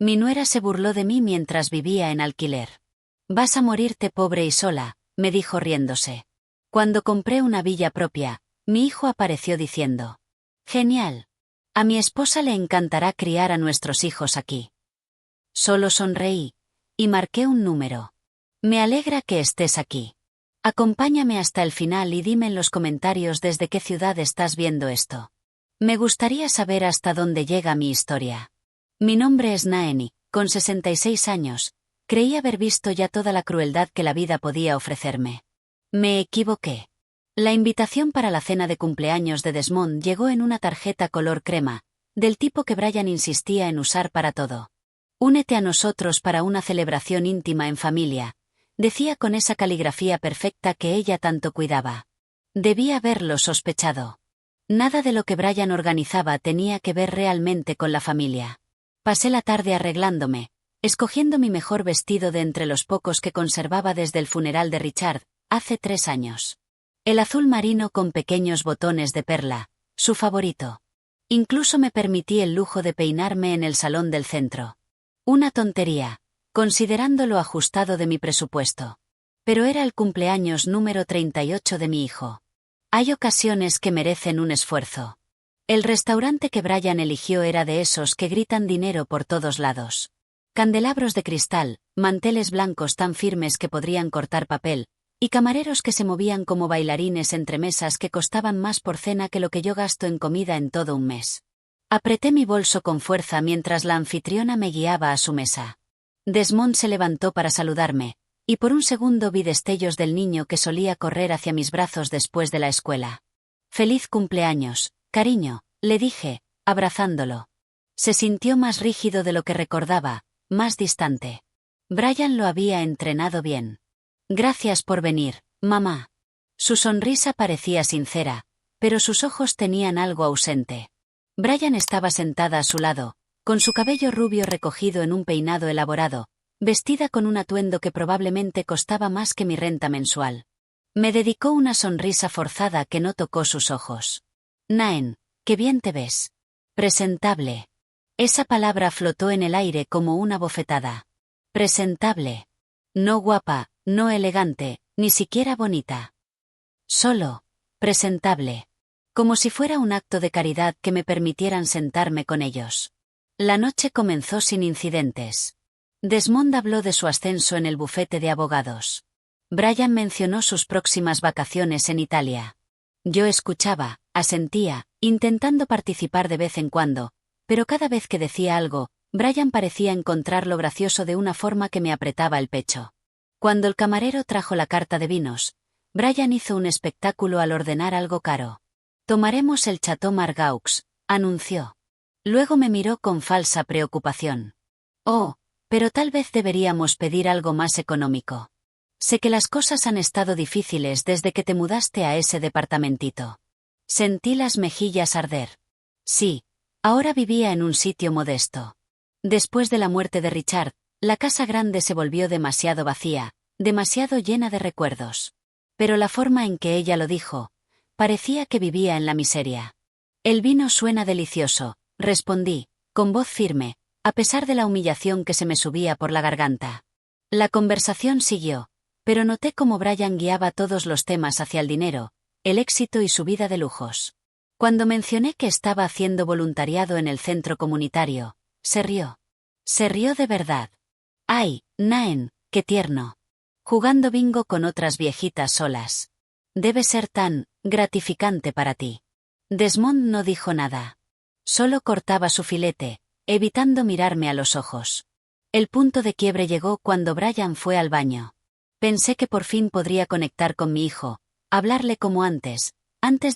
Mi nuera se burló de mí mientras vivía en alquiler. Vas a morirte pobre y sola, me dijo riéndose. Cuando compré una villa propia, mi hijo apareció diciendo: genial. A mi esposa le encantará criar a nuestros hijos aquí. Solo sonreí, y marqué un número. Me alegra que estés aquí. Acompáñame hasta el final y dime en los comentarios desde qué ciudad estás viendo esto. Me gustaría saber hasta dónde llega mi historia. Mi nombre es Naeni, con 66 años. Creí haber visto ya toda la crueldad que la vida podía ofrecerme. Me equivoqué. La invitación para la cena de cumpleaños de Desmond llegó en una tarjeta color crema, del tipo que Brian insistía en usar para todo. Únete a nosotros para una celebración íntima en familia, decía con esa caligrafía perfecta que ella tanto cuidaba. Debía haberlo sospechado. Nada de lo que Brian organizaba tenía que ver realmente con la familia. Pasé la tarde arreglándome, escogiendo mi mejor vestido de entre los pocos que conservaba desde el funeral de Richard, hace 3 años. El azul marino con pequeños botones de perla, su favorito. Incluso me permití el lujo de peinarme en el salón del centro. Una tontería, considerando lo ajustado de mi presupuesto. Pero era el cumpleaños número 38 de mi hijo. Hay ocasiones que merecen un esfuerzo. El restaurante que Brian eligió era de esos que gritan dinero por todos lados. Candelabros de cristal, manteles blancos tan firmes que podrían cortar papel, y camareros que se movían como bailarines entre mesas que costaban más por cena que lo que yo gasto en comida en todo un mes. Apreté mi bolso con fuerza mientras la anfitriona me guiaba a su mesa. Desmond se levantó para saludarme, y por un segundo vi destellos del niño que solía correr hacia mis brazos después de la escuela. «Feliz cumpleaños, cariño», le dije, abrazándolo. Se sintió más rígido de lo que recordaba, más distante. Brian lo había entrenado bien. «Gracias por venir, mamá». Su sonrisa parecía sincera, pero sus ojos tenían algo ausente. Brian estaba sentada a su lado, con su cabello rubio recogido en un peinado elaborado, vestida con un atuendo que probablemente costaba más que mi renta mensual. Me dedicó una sonrisa forzada que no tocó sus ojos. «Naen, qué bien te ves. Presentable». Esa palabra flotó en el aire como una bofetada. Presentable. No guapa, no elegante, ni siquiera bonita. Solo, presentable. Como si fuera un acto de caridad que me permitieran sentarme con ellos. La noche comenzó sin incidentes. Desmond habló de su ascenso en el bufete de abogados. Brian mencionó sus próximas vacaciones en Italia. Yo escuchaba, asentía, intentando participar de vez en cuando, pero cada vez que decía algo, Brian parecía encontrarlo gracioso de una forma que me apretaba el pecho. Cuando el camarero trajo la carta de vinos, Brian hizo un espectáculo al ordenar algo caro. «Tomaremos el Chateau Margaux», anunció. Luego me miró con falsa preocupación. «Oh, pero tal vez deberíamos pedir algo más económico. Sé que las cosas han estado difíciles desde que te mudaste a ese departamentito». Sentí las mejillas arder. Sí, ahora vivía en un sitio modesto. Después de la muerte de Richard, la casa grande se volvió demasiado vacía, demasiado llena de recuerdos. Pero la forma en que ella lo dijo, parecía que vivía en la miseria. «El vino suena delicioso», respondí, con voz firme, a pesar de la humillación que se me subía por la garganta. La conversación siguió, pero noté cómo Brian guiaba todos los temas hacia el dinero, el éxito y su vida de lujos. Cuando mencioné que estaba haciendo voluntariado en el centro comunitario, se rió. Se rió de verdad. «Ay, Naen, qué tierno. Jugando bingo con otras viejitas solas. Debe ser tan gratificante para ti». Desmond no dijo nada. Solo cortaba su filete, evitando mirarme a los ojos. El punto de quiebre llegó cuando Brian fue al baño. Pensé que por fin podría conectar con mi hijo, hablarle como antes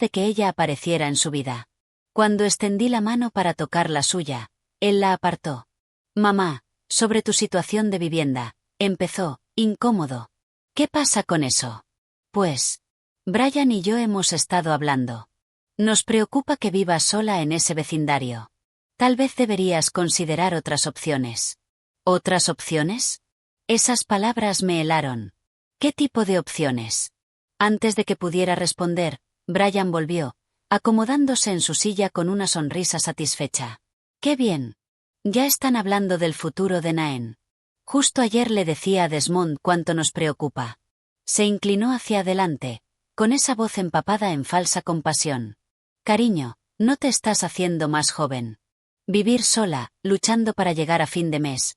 de que ella apareciera en su vida. Cuando extendí la mano para tocar la suya, él la apartó. «Mamá, sobre tu situación de vivienda», empezó, incómodo. «¿Qué pasa con eso?» «Pues, Brian y yo hemos estado hablando. Nos preocupa que vivas sola en ese vecindario. Tal vez deberías considerar otras opciones». «¿Otras opciones?» Esas palabras me helaron. ¿Qué tipo de opciones? Antes de que pudiera responder, Brian volvió, acomodándose en su silla con una sonrisa satisfecha. «¡Qué bien! Ya están hablando del futuro de Naen. Justo ayer le decía a Desmond cuánto nos preocupa. Se inclinó hacia adelante, con esa voz empapada en falsa compasión. Cariño, no te estás haciendo más joven. Vivir sola, luchando para llegar a fin de mes.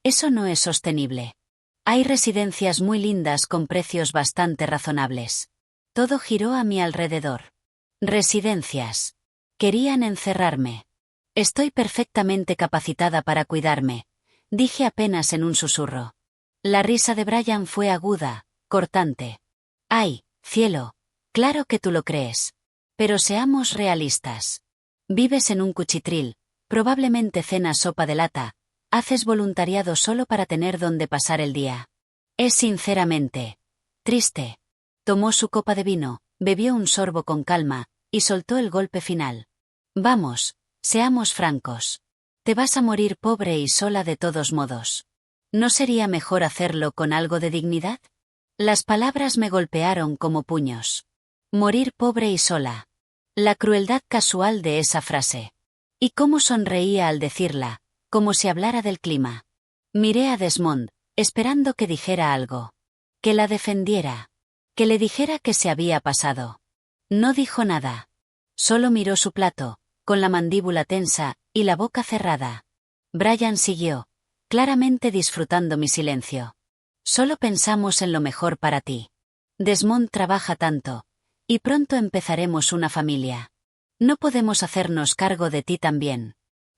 Eso no es sostenible. Hay residencias muy lindas con precios bastante razonables. Todo giró a mi alrededor. Residencias. Querían encerrarme. Estoy perfectamente capacitada para cuidarme, dije apenas en un susurro. La risa de Brian fue aguda, cortante. Ay, cielo, claro que tú lo crees. Pero seamos realistas. Vives en un cuchitril, probablemente cenas sopa de lata, haces voluntariado solo para tener donde pasar el día. Es sinceramente triste. Tomó su copa de vino, bebió un sorbo con calma, y soltó el golpe final. Vamos, seamos francos. Te vas a morir pobre y sola de todos modos. ¿No sería mejor hacerlo con algo de dignidad? Las palabras me golpearon como puños. Morir pobre y sola. La crueldad casual de esa frase. Y cómo sonreía al decirla, como si hablara del clima. Miré a Desmond, esperando que dijera algo. Que la defendiera. Que le dijera que se había pasado. No dijo nada. Solo miró su plato, con la mandíbula tensa y la boca cerrada. Brian siguió, claramente disfrutando mi silencio. Solo pensamos en lo mejor para ti. Desmond trabaja tanto, y pronto empezaremos una familia. No podemos hacernos cargo de ti también.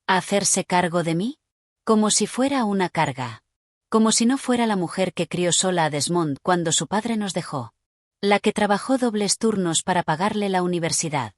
¿Hacerse cargo de mí? Como si fuera una carga. Como si no fuera la mujer que crió sola a Desmond cuando su padre nos dejó. La que trabajó dobles turnos para pagarle la universidad.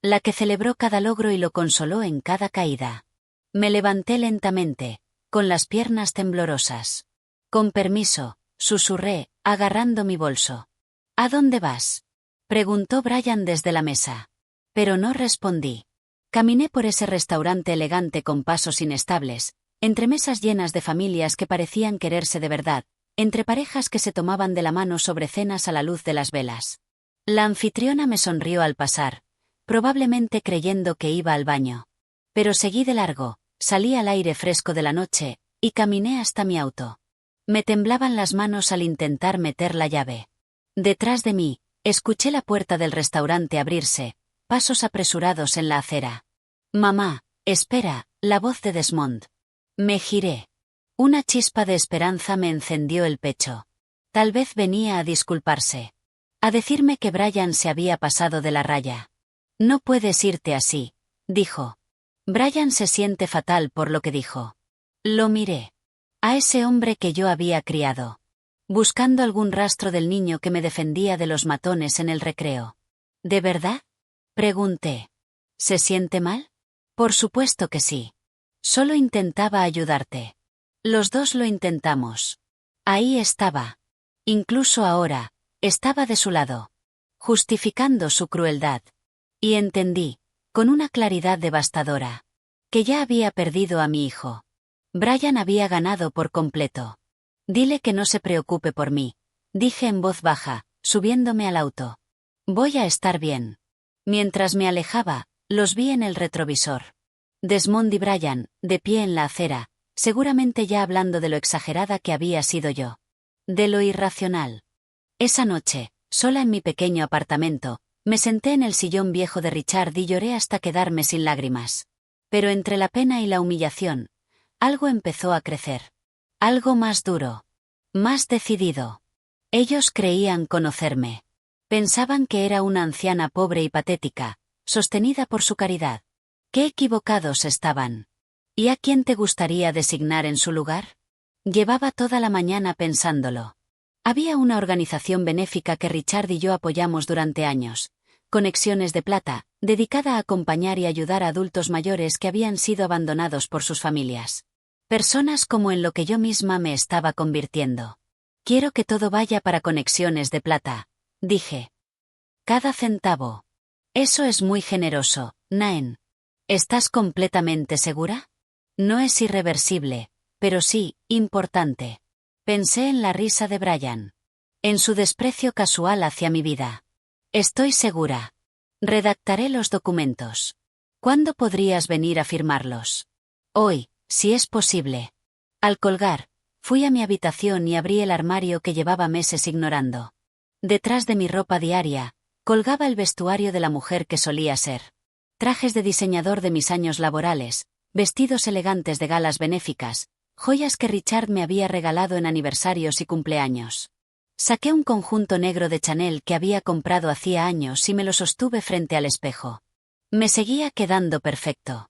La que celebró cada logro y lo consoló en cada caída. Me levanté lentamente, con las piernas temblorosas. Con permiso, susurré, agarrando mi bolso. ¿A dónde vas?, preguntó Brian desde la mesa. Pero no respondí. Caminé por ese restaurante elegante con pasos inestables, entre mesas llenas de familias que parecían quererse de verdad, entre parejas que se tomaban de la mano sobre cenas a la luz de las velas. La anfitriona me sonrió al pasar, probablemente creyendo que iba al baño. Pero seguí de largo, salí al aire fresco de la noche, y caminé hasta mi auto. Me temblaban las manos al intentar meter la llave. Detrás de mí, escuché la puerta del restaurante abrirse, pasos apresurados en la acera. Mamá, espera, la voz de Desmond. Me giré. Una chispa de esperanza me encendió el pecho. Tal vez venía a disculparse. A decirme que Brian se había pasado de la raya. No puedes irte así, dijo. Brian se siente fatal por lo que dijo. Lo miré. A ese hombre que yo había criado. Buscando algún rastro del niño que me defendía de los matones en el recreo. ¿De verdad?, pregunté. ¿Se siente mal? Por supuesto que sí. Solo intentaba ayudarte. Los dos lo intentamos. Ahí estaba. Incluso ahora, estaba de su lado. Justificando su crueldad. Y entendí, con una claridad devastadora, que ya había perdido a mi hijo. Brian había ganado por completo. Dile que no se preocupe por mí, dije en voz baja, subiéndome al auto. Voy a estar bien. Mientras me alejaba, los vi en el retrovisor. Desmond y Brian, de pie en la acera, seguramente ya hablando de lo exagerada que había sido yo. De lo irracional. Esa noche, sola en mi pequeño apartamento, me senté en el sillón viejo de Richard y lloré hasta quedarme sin lágrimas. Pero entre la pena y la humillación, algo empezó a crecer. Algo más duro. Más decidido. Ellos creían conocerme. Pensaban que era una anciana pobre y patética, sostenida por su caridad. Qué equivocados estaban. ¿Y a quién te gustaría designar en su lugar? Llevaba toda la mañana pensándolo. Había una organización benéfica que Richard y yo apoyamos durante años, Conexiones de Plata, dedicada a acompañar y ayudar a adultos mayores que habían sido abandonados por sus familias. Personas como en lo que yo misma me estaba convirtiendo. Quiero que todo vaya para Conexiones de Plata, dije. Cada centavo. Eso es muy generoso, Naen. ¿Estás completamente segura? No es irreversible, pero sí, importante. Pensé en la risa de Brian. En su desprecio casual hacia mi vida. Estoy segura. Redactaré los documentos. ¿Cuándo podrías venir a firmarlos? Hoy, Si es posible. Al colgar, fui a mi habitación y abrí el armario que llevaba meses ignorando. Detrás de mi ropa diaria, colgaba el vestuario de la mujer que solía ser. Trajes de diseñador de mis años laborales, vestidos elegantes de galas benéficas, joyas que Richard me había regalado en aniversarios y cumpleaños. Saqué un conjunto negro de Chanel que había comprado hacía años y me lo sostuve frente al espejo. Me seguía quedando perfecto.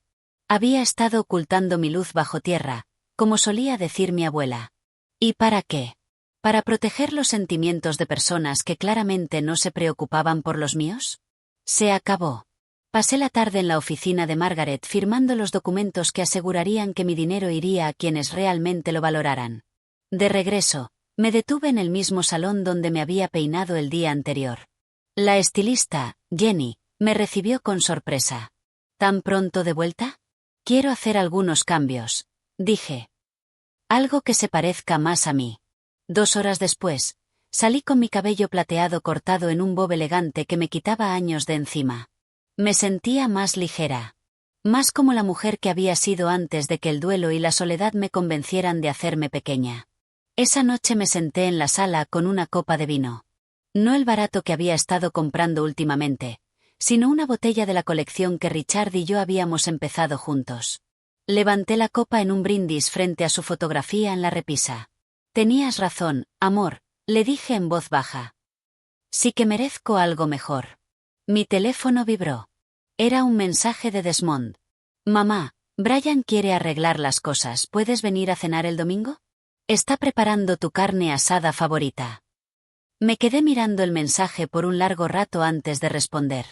Había estado ocultando mi luz bajo tierra, como solía decir mi abuela. ¿Y para qué? ¿Para proteger los sentimientos de personas que claramente no se preocupaban por los míos? Se acabó. Pasé la tarde en la oficina de Margaret firmando los documentos que asegurarían que mi dinero iría a quienes realmente lo valoraran. De regreso, me detuve en el mismo salón donde me había peinado el día anterior. La estilista, Jenny, me recibió con sorpresa. ¿Tan pronto de vuelta? Quiero hacer algunos cambios, dije. Algo que se parezca más a mí. 2 horas después, salí con mi cabello plateado cortado en un bob elegante que me quitaba años de encima. Me sentía más ligera. Más como la mujer que había sido antes de que el duelo y la soledad me convencieran de hacerme pequeña. Esa noche me senté en la sala con una copa de vino. No el barato que había estado comprando últimamente, sino una botella de la colección que Richard y yo habíamos empezado juntos. Levanté la copa en un brindis frente a su fotografía en la repisa. Tenías razón, amor, le dije en voz baja. Sí que merezco algo mejor. Mi teléfono vibró. Era un mensaje de Desmond. Mamá, Brian quiere arreglar las cosas. ¿Puedes venir a cenar el domingo? Está preparando tu carne asada favorita. Me quedé mirando el mensaje por un largo rato antes de responder.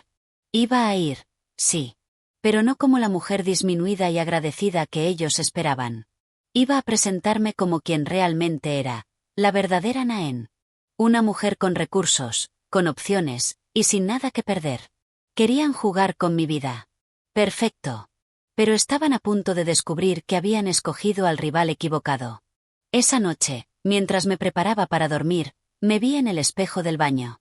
Iba a ir, sí. Pero no como la mujer disminuida y agradecida que ellos esperaban. Iba a presentarme como quien realmente era, la verdadera Naen. Una mujer con recursos, con opciones, y sin nada que perder. Querían jugar con mi vida. Perfecto. Pero estaban a punto de descubrir que habían escogido al rival equivocado. Esa noche, mientras me preparaba para dormir, me vi en el espejo del baño.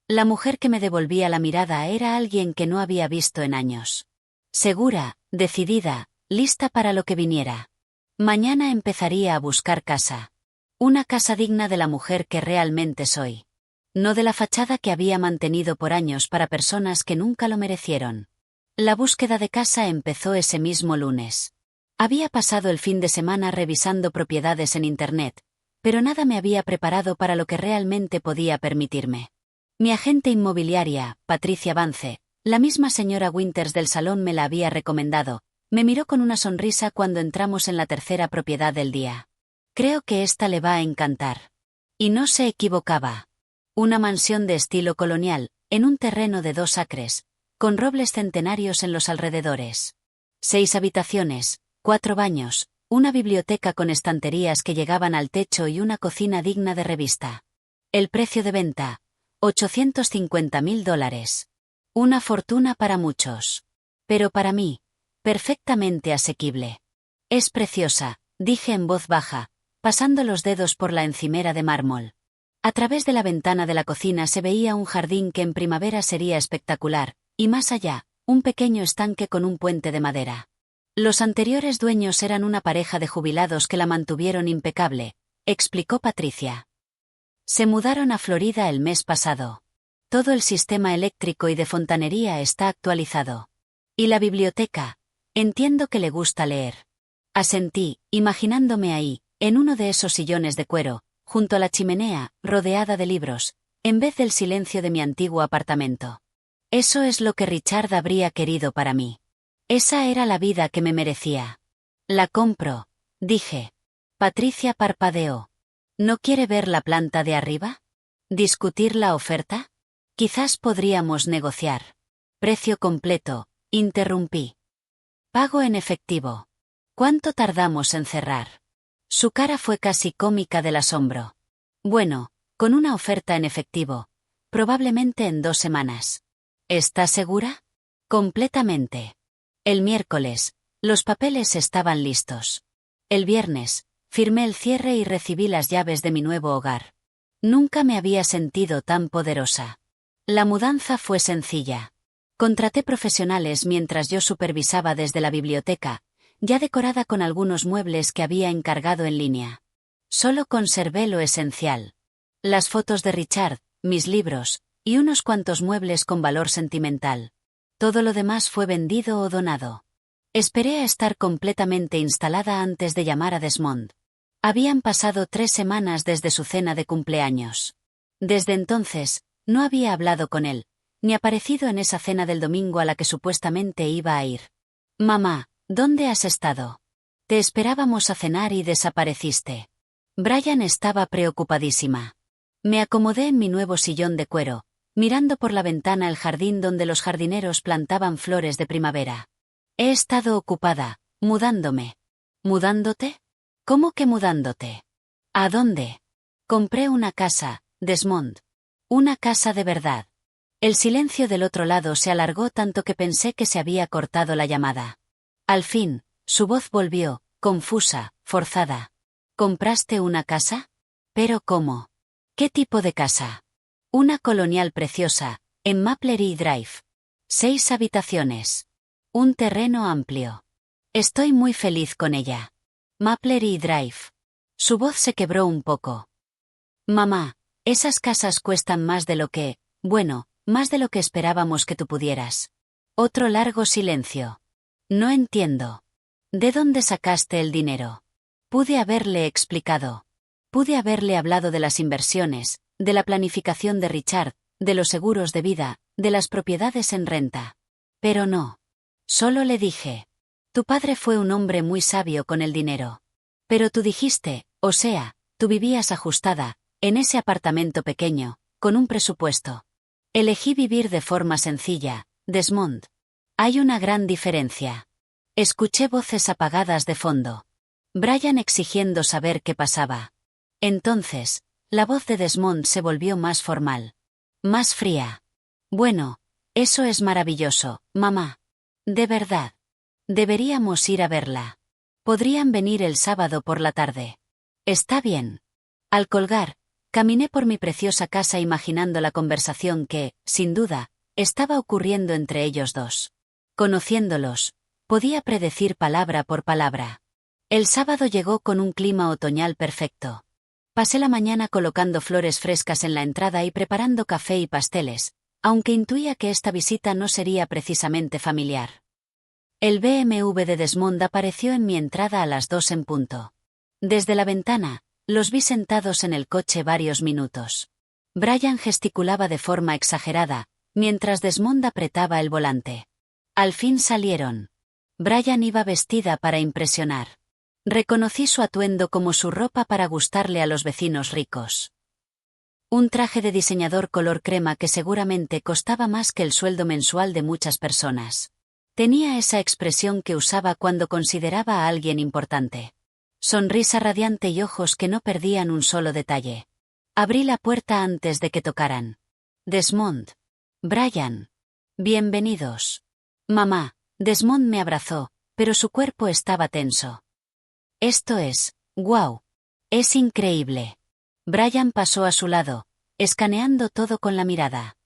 La mujer que me devolvía la mirada era alguien que no había visto en años. Segura, decidida, lista para lo que viniera. Mañana empezaría a buscar casa. Una casa digna de la mujer que realmente soy. No de la fachada que había mantenido por años para personas que nunca lo merecieron. La búsqueda de casa empezó ese mismo lunes. Había pasado el fin de semana revisando propiedades en Internet, pero nada me había preparado para lo que realmente podía permitirme. Mi agente inmobiliaria, Patricia Vance, la misma señora Winters del salón me la había recomendado, me miró con una sonrisa cuando entramos en la tercera propiedad del día. Creo que esta le va a encantar. Y no se equivocaba. Una mansión de estilo colonial, en un terreno de 2 acres, con robles centenarios en los alrededores. 6 habitaciones, 4 baños, una biblioteca con estanterías que llegaban al techo y una cocina digna de revista. El precio de venta, $850.000. Una fortuna para muchos. Pero para mí, perfectamente asequible. Es preciosa, dije en voz baja, pasando los dedos por la encimera de mármol. A través de la ventana de la cocina se veía un jardín que en primavera sería espectacular, y más allá, un pequeño estanque con un puente de madera. Los anteriores dueños eran una pareja de jubilados que la mantuvieron impecable, explicó Patricia. Se mudaron a Florida el mes pasado. Todo el sistema eléctrico y de fontanería está actualizado. ¿Y la biblioteca? Entiendo que le gusta leer. Asentí, imaginándome ahí, en uno de esos sillones de cuero, junto a la chimenea, rodeada de libros, en vez del silencio de mi antiguo apartamento. Eso es lo que Richard habría querido para mí. Esa era la vida que me merecía. La compro, dije. Patricia parpadeó. ¿No quiere ver la planta de arriba? ¿Discutir la oferta? Quizás podríamos negociar. Precio completo, interrumpí. Pago en efectivo. ¿Cuánto tardamos en cerrar? Su cara fue casi cómica del asombro. Bueno, con una oferta en efectivo. Probablemente en 2 semanas. ¿Está segura? Completamente. El miércoles, los papeles estaban listos. El viernes, firmé el cierre y recibí las llaves de mi nuevo hogar. Nunca me había sentido tan poderosa. La mudanza fue sencilla. Contraté profesionales mientras yo supervisaba desde la biblioteca, ya decorada con algunos muebles que había encargado en línea. Solo conservé lo esencial. Las fotos de Richard, mis libros, y unos cuantos muebles con valor sentimental. Todo lo demás fue vendido o donado. Esperé a estar completamente instalada antes de llamar a Desmond. Habían pasado 3 semanas desde su cena de cumpleaños. Desde entonces, no había hablado con él, ni aparecido en esa cena del domingo a la que supuestamente iba a ir. Mamá, ¿dónde has estado? Te esperábamos a cenar y desapareciste. Brian estaba preocupadísima. Me acomodé en mi nuevo sillón de cuero, mirando por la ventana el jardín donde los jardineros plantaban flores de primavera. He estado ocupada, mudándome. ¿Mudándote? ¿Cómo que mudándote? ¿A dónde? Compré una casa, Desmond. Una casa de verdad. El silencio del otro lado se alargó tanto que pensé que se había cortado la llamada. Al fin, su voz volvió, confusa, forzada. ¿Compraste una casa? ¿Pero cómo? ¿Qué tipo de casa? Una colonial preciosa, en Maplery Drive. 6 habitaciones. Un terreno amplio. Estoy muy feliz con ella. Maplery Drive. Su voz se quebró un poco. Mamá, esas casas cuestan más de lo que, bueno, más de lo que esperábamos que tú pudieras. Otro largo silencio. No entiendo. ¿De dónde sacaste el dinero? Pude haberle explicado. Pude haberle hablado de las inversiones, de la planificación de Richard, de los seguros de vida, de las propiedades en renta. Pero no. Solo le dije. Tu padre fue un hombre muy sabio con el dinero. Pero tú dijiste, o sea, tú vivías ajustada, en ese apartamento pequeño, con un presupuesto. Elegí vivir de forma sencilla, Desmond. Hay una gran diferencia. Escuché voces apagadas de fondo. Brian exigiendo saber qué pasaba. Entonces, la voz de Desmond se volvió más formal. Más fría. Bueno, eso es maravilloso, mamá. De verdad. Deberíamos ir a verla. Podrían venir el sábado por la tarde. Está bien. Al colgar, caminé por mi preciosa casa imaginando la conversación que, sin duda, estaba ocurriendo entre ellos dos. Conociéndolos, podía predecir palabra por palabra. El sábado llegó con un clima otoñal perfecto. Pasé la mañana colocando flores frescas en la entrada y preparando café y pasteles, aunque intuía que esta visita no sería precisamente familiar. El BMW de Desmond apareció en mi entrada a las 2 en punto. Desde la ventana, los vi sentados en el coche varios minutos. Brian gesticulaba de forma exagerada, mientras Desmond apretaba el volante. Al fin salieron. Brian iba vestida para impresionar. Reconocí su atuendo como su ropa para gustarle a los vecinos ricos. Un traje de diseñador color crema que seguramente costaba más que el sueldo mensual de muchas personas. Tenía esa expresión que usaba cuando consideraba a alguien importante. Sonrisa radiante y ojos que no perdían un solo detalle. Abrí la puerta antes de que tocaran. Desmond. Brian. Bienvenidos. Mamá. Desmond me abrazó, pero su cuerpo estaba tenso. Esto es, guau. Es increíble. Brian pasó a su lado, escaneando todo con la mirada.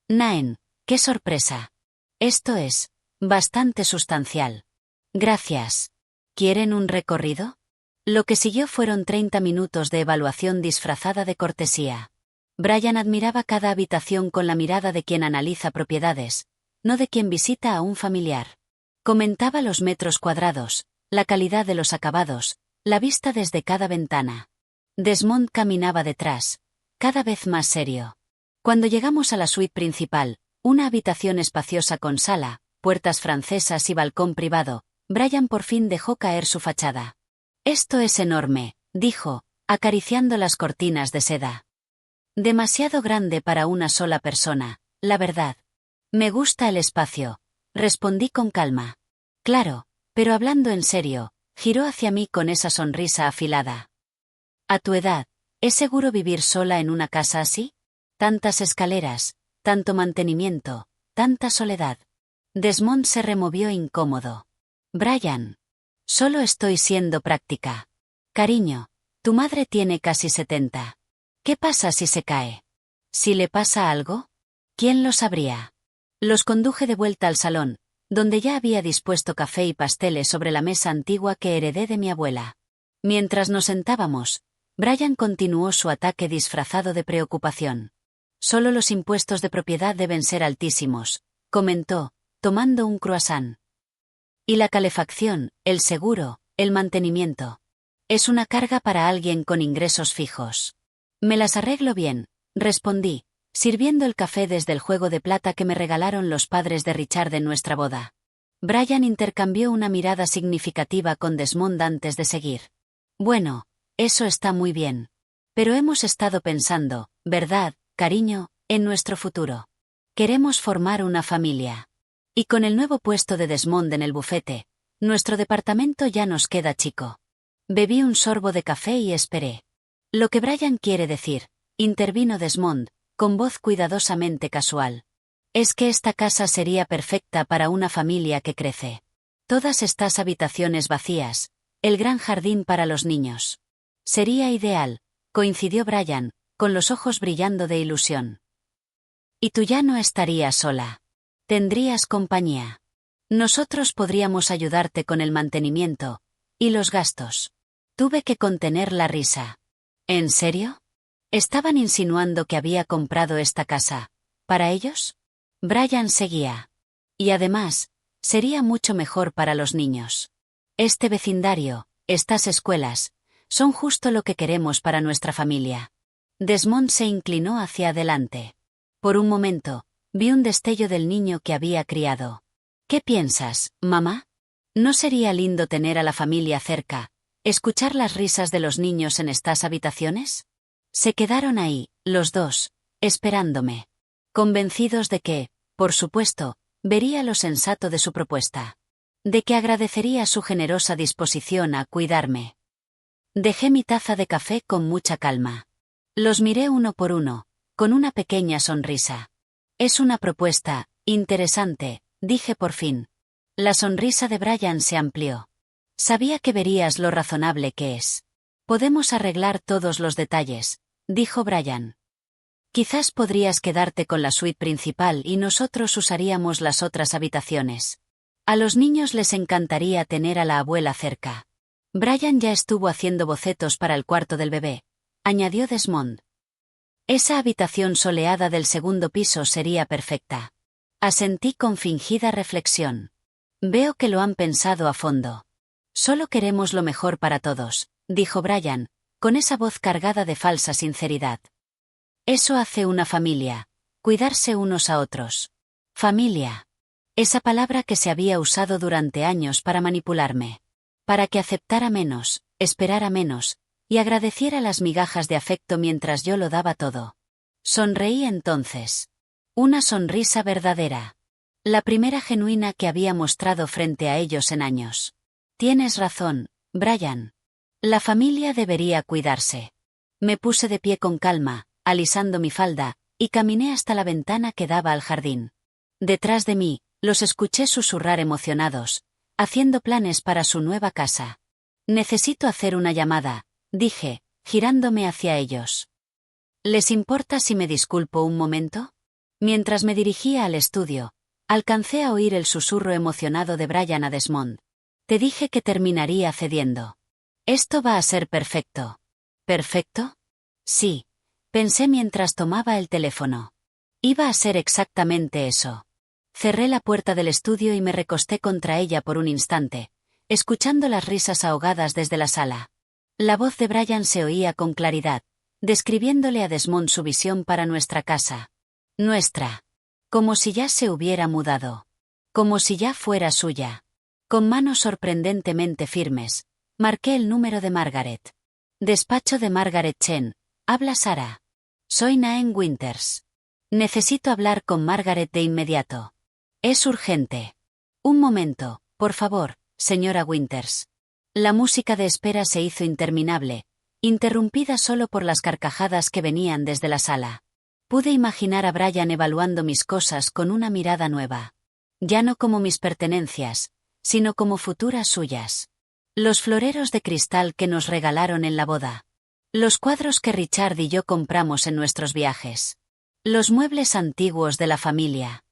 Naen, qué sorpresa. Esto es, bastante sustancial. Gracias. ¿Quieren un recorrido? Lo que siguió fueron 30 minutos de evaluación disfrazada de cortesía. Brian admiraba cada habitación con la mirada de quien analiza propiedades, no de quien visita a un familiar. Comentaba los metros cuadrados, la calidad de los acabados, la vista desde cada ventana. Desmond caminaba detrás, cada vez más serio. Cuando llegamos a la suite principal, una habitación espaciosa con sala, puertas francesas y balcón privado, Brian por fin dejó caer su fachada. Esto es enorme, dijo, acariciando las cortinas de seda. Demasiado grande para una sola persona, la verdad. Me gusta el espacio, respondí con calma. Claro, pero hablando en serio, giró hacia mí con esa sonrisa afilada. A tu edad, ¿es seguro vivir sola en una casa así? Tantas escaleras, tanto mantenimiento, tanta soledad. Desmond se removió incómodo. Brian. Solo estoy siendo práctica. Cariño, tu madre tiene casi 70. ¿Qué pasa si se cae? ¿Si le pasa algo? ¿Quién lo sabría? Los conduje de vuelta al salón, donde ya había dispuesto café y pasteles sobre la mesa antigua que heredé de mi abuela. Mientras nos sentábamos, Brian continuó su ataque disfrazado de preocupación. Solo los impuestos de propiedad deben ser altísimos, comentó, tomando un croissant. Y la calefacción, el seguro, el mantenimiento. Es una carga para alguien con ingresos fijos. Me las arreglo bien, respondí, sirviendo el café desde el juego de plata que me regalaron los padres de Richard en nuestra boda. Brian intercambió una mirada significativa con Desmond antes de seguir. Bueno, eso está muy bien. Pero hemos estado pensando, ¿verdad, cariño, en nuestro futuro? Queremos formar una familia. Y con el nuevo puesto de Desmond en el bufete, nuestro departamento ya nos queda chico. Bebí un sorbo de café y esperé. Lo que Brian quiere decir, intervino Desmond, con voz cuidadosamente casual. Es que esta casa sería perfecta para una familia que crece. Todas estas habitaciones vacías, el gran jardín para los niños. Sería ideal, coincidió Brian, con los ojos brillando de ilusión. Y tú ya no estarías sola. Tendrías compañía. Nosotros podríamos ayudarte con el mantenimiento y los gastos. Tuve que contener la risa. ¿En serio? ¿Estaban insinuando que había comprado esta casa para ellos? Brian seguía. Y además, sería mucho mejor para los niños. Este vecindario, estas escuelas, son justo lo que queremos para nuestra familia. Desmond se inclinó hacia adelante. Por un momento, vi un destello del niño que había criado. ¿Qué piensas, mamá? ¿No sería lindo tener a la familia cerca, escuchar las risas de los niños en estas habitaciones? Se quedaron ahí, los dos, esperándome. Convencidos de que, por supuesto, vería lo sensato de su propuesta. De que agradecería su generosa disposición a cuidarme. Dejé mi taza de café con mucha calma. Los miré uno por uno, con una pequeña sonrisa. Es una propuesta interesante, dije por fin. La sonrisa de Brian se amplió. Sabía que verías lo razonable que es. Podemos arreglar todos los detalles, dijo Brian. Quizás podrías quedarte con la suite principal y nosotros usaríamos las otras habitaciones. A los niños les encantaría tener a la abuela cerca. Brian ya estuvo haciendo bocetos para el cuarto del bebé, añadió Desmond. Esa habitación soleada del segundo piso sería perfecta. Asentí con fingida reflexión. Veo que lo han pensado a fondo. Solo queremos lo mejor para todos, dijo Brian, con esa voz cargada de falsa sinceridad. Eso hace una familia, cuidarse unos a otros. Familia. Esa palabra que se había usado durante años para manipularme. Para que aceptara menos, esperara menos, y agradeciera las migajas de afecto mientras yo lo daba todo. Sonreí entonces. Una sonrisa verdadera. La primera genuina que había mostrado frente a ellos en años. Tienes razón, Brian. La familia debería cuidarse. Me puse de pie con calma, alisando mi falda, y caminé hasta la ventana que daba al jardín. Detrás de mí, los escuché susurrar emocionados, haciendo planes para su nueva casa. Necesito hacer una llamada, dije, girándome hacia ellos. ¿Les importa si me disculpo un momento? Mientras me dirigía al estudio, alcancé a oír el susurro emocionado de Brian a Desmond. Te dije que terminaría cediendo. Esto va a ser perfecto. ¿Perfecto? Sí, pensé mientras tomaba el teléfono. Iba a ser exactamente eso. Cerré la puerta del estudio y me recosté contra ella por un instante, escuchando las risas ahogadas desde la sala. La voz de Brian se oía con claridad, describiéndole a Desmond su visión para nuestra casa. Nuestra. Como si ya se hubiera mudado. Como si ya fuera suya. Con manos sorprendentemente firmes, marqué el número de Margaret. Despacho de Margaret Chen. Habla Sara. Soy Naen Winters. Necesito hablar con Margaret de inmediato. Es urgente. Un momento, por favor, señora Winters. La música de espera se hizo interminable, interrumpida solo por las carcajadas que venían desde la sala. Pude imaginar a Brian evaluando mis cosas con una mirada nueva. Ya no como mis pertenencias, sino como futuras suyas. Los floreros de cristal que nos regalaron en la boda. Los cuadros que Richard y yo compramos en nuestros viajes. Los muebles antiguos de la familia.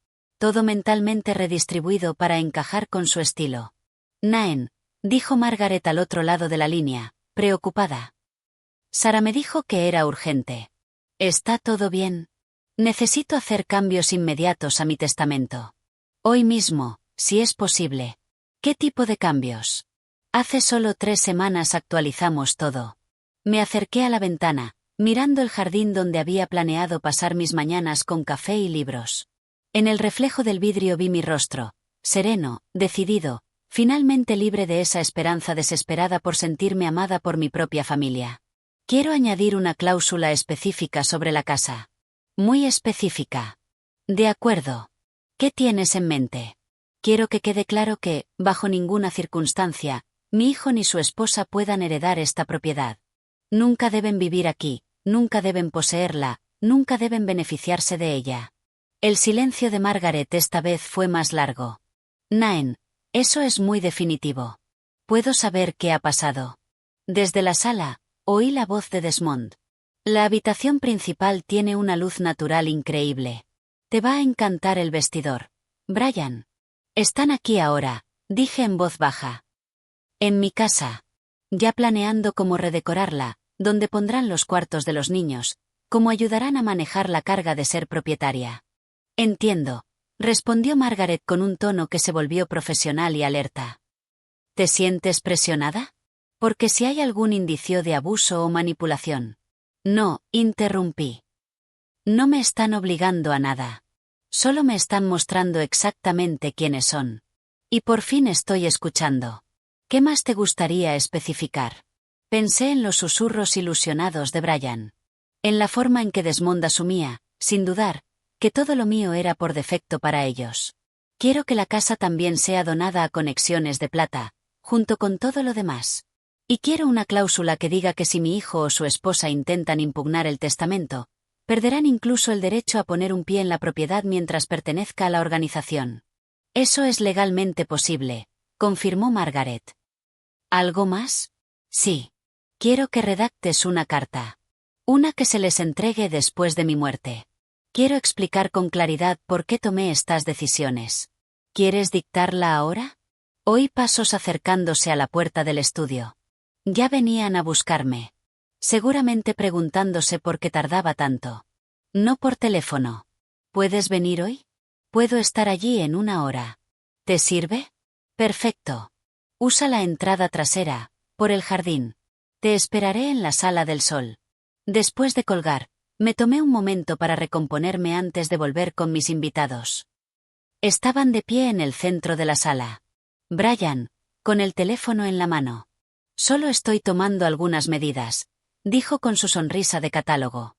todo mentalmente redistribuido para encajar con su estilo. Naen, dijo Margaret al otro lado de la línea, preocupada. Sara me dijo que era urgente. ¿Está todo bien? Necesito hacer cambios inmediatos a mi testamento. Hoy mismo, si es posible. ¿Qué tipo de cambios? Hace solo 3 semanas actualizamos todo. Me acerqué a la ventana, mirando el jardín donde había planeado pasar mis mañanas con café y libros. En el reflejo del vidrio vi mi rostro, sereno, decidido, finalmente libre de esa esperanza desesperada por sentirme amada por mi propia familia. Quiero añadir una cláusula específica sobre la casa. Muy específica. De acuerdo. ¿Qué tienes en mente? Quiero que quede claro que, bajo ninguna circunstancia, mi hijo ni su esposa puedan heredar esta propiedad. Nunca deben vivir aquí, nunca deben poseerla, nunca deben beneficiarse de ella. El silencio de Margaret esta vez fue más largo. Naen, eso es muy definitivo. ¿Puedo saber qué ha pasado? Desde la sala, oí la voz de Desmond. La habitación principal tiene una luz natural increíble. Te va a encantar el vestidor. Brian. Están aquí ahora, dije en voz baja. En mi casa. Ya planeando cómo redecorarla, dónde pondrán los cuartos de los niños, cómo ayudarán a manejar la carga de ser propietaria. Entiendo, respondió Margaret con un tono que se volvió profesional y alerta. ¿Te sientes presionada? Porque si hay algún indicio de abuso o manipulación. No, interrumpí. No me están obligando a nada. Solo me están mostrando exactamente quiénes son. Y por fin estoy escuchando. ¿Qué más te gustaría especificar? Pensé en los susurros ilusionados de Brian. En la forma en que Desmond asumía, sin dudar, que todo lo mío era por defecto para ellos. Quiero que la casa también sea donada a Conexiones de Plata, junto con todo lo demás. Y quiero una cláusula que diga que si mi hijo o su esposa intentan impugnar el testamento, perderán incluso el derecho a poner un pie en la propiedad mientras pertenezca a la organización. Eso es legalmente posible, confirmó Margaret. ¿Algo más? Sí. Quiero que redactes una carta. Una que se les entregue después de mi muerte. Quiero explicar con claridad por qué tomé estas decisiones. ¿Quieres dictarla ahora? Oí pasos acercándose a la puerta del estudio. Ya venían a buscarme. Seguramente preguntándose por qué tardaba tanto. No por teléfono. ¿Puedes venir hoy? Puedo estar allí en 1 hora. ¿Te sirve? Perfecto. Usa la entrada trasera, por el jardín. Te esperaré en la sala del sol. Después de colgar, me tomé un momento para recomponerme antes de volver con mis invitados. Estaban de pie en el centro de la sala. Brian, con el teléfono en la mano. Solo estoy tomando algunas medidas, dijo con su sonrisa de catálogo.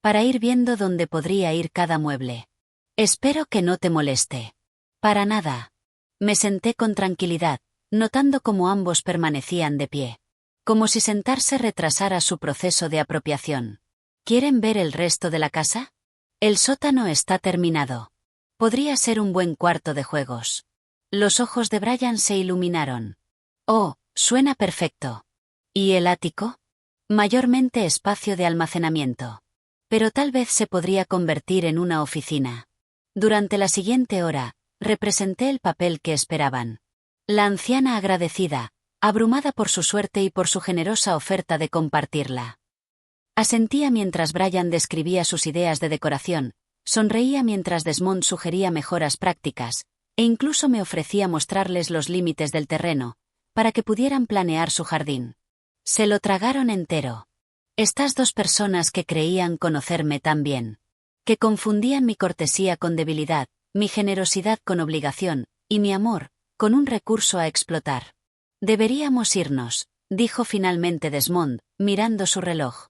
Para ir viendo dónde podría ir cada mueble. Espero que no te moleste. Para nada. Me senté con tranquilidad, notando cómo ambos permanecían de pie. Como si sentarse retrasara su proceso de apropiación. ¿Quieren ver el resto de la casa? El sótano está terminado. Podría ser un buen cuarto de juegos. Los ojos de Brian se iluminaron. Oh, suena perfecto. ¿Y el ático? Mayormente espacio de almacenamiento. Pero tal vez se podría convertir en una oficina. Durante la siguiente hora, representé el papel que esperaban. La anciana agradecida, abrumada por su suerte y por su generosa oferta de compartirla. Asentía mientras Brian describía sus ideas de decoración, sonreía mientras Desmond sugería mejoras prácticas, e incluso me ofrecía mostrarles los límites del terreno, para que pudieran planear su jardín. Se lo tragaron entero. Estas dos personas que creían conocerme tan bien. Que confundían mi cortesía con debilidad, mi generosidad con obligación, y mi amor, con un recurso a explotar. Deberíamos irnos, dijo finalmente Desmond, mirando su reloj.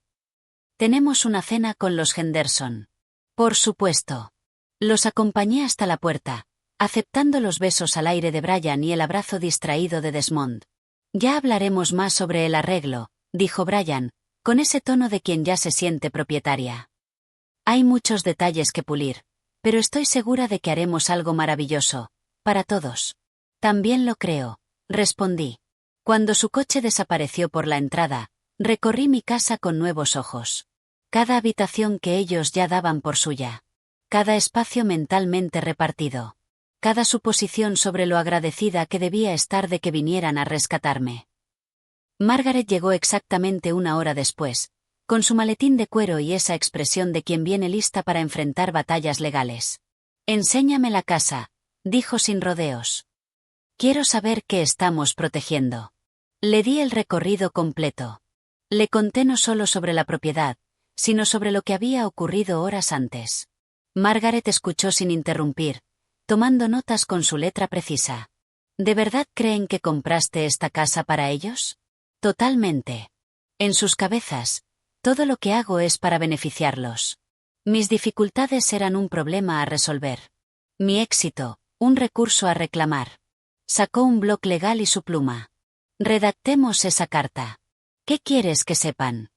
Tenemos una cena con los Henderson. Por supuesto. Los acompañé hasta la puerta, aceptando los besos al aire de Brian y el abrazo distraído de Desmond. Ya hablaremos más sobre el arreglo, dijo Brian, con ese tono de quien ya se siente propietaria. Hay muchos detalles que pulir, pero estoy segura de que haremos algo maravilloso, para todos. También lo creo, respondí. Cuando su coche desapareció por la entrada, recorrí mi casa con nuevos ojos. Cada habitación que ellos ya daban por suya. cada espacio mentalmente repartido. Cada suposición sobre lo agradecida que debía estar de que vinieran a rescatarme. Margaret llegó exactamente 1 hora después, con su maletín de cuero y esa expresión de quien viene lista para enfrentar batallas legales. «Enséñame la casa», dijo sin rodeos. «Quiero saber qué estamos protegiendo». Le di el recorrido completo. Le conté no solo sobre la propiedad, sino sobre lo que había ocurrido horas antes. Margaret escuchó sin interrumpir, tomando notas con su letra precisa. ¿De verdad creen que compraste esta casa para ellos? Totalmente. En sus cabezas, todo lo que hago es para beneficiarlos. Mis dificultades eran un problema a resolver. Mi éxito, un recurso a reclamar. Sacó un bloc legal y su pluma. Redactemos esa carta. ¿Qué quieres que sepan?